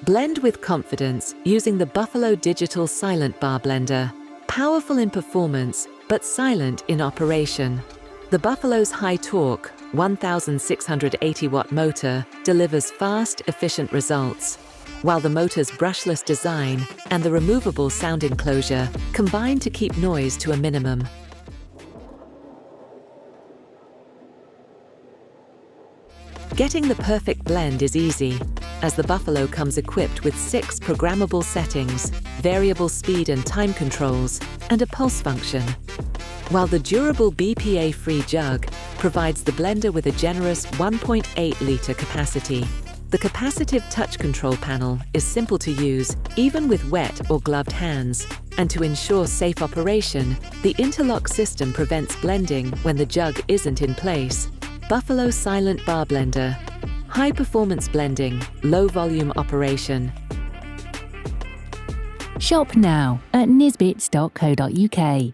Blend with confidence using the Buffalo Digital Silent Bar Blender. Powerful in performance, but silent in operation. The Buffalo's high torque, 1,680-watt motor delivers fast, efficient results, while the motor's brushless design and the removable sound enclosure combine to keep noise to a minimum. Getting the perfect blend is easy, as the Buffalo comes equipped with 6 programmable settings, variable speed and time controls, and a pulse function. While the durable BPA-free jug provides the blender with a generous 1.8-litre capacity. The capacitive touch control panel is simple to use, even with wet or gloved hands. And to ensure safe operation, the interlock system prevents blending when the jug isn't in place. Buffalo Silent Bar Blender. High-performance blending, low-volume operation. Shop now at nisbets.co.uk.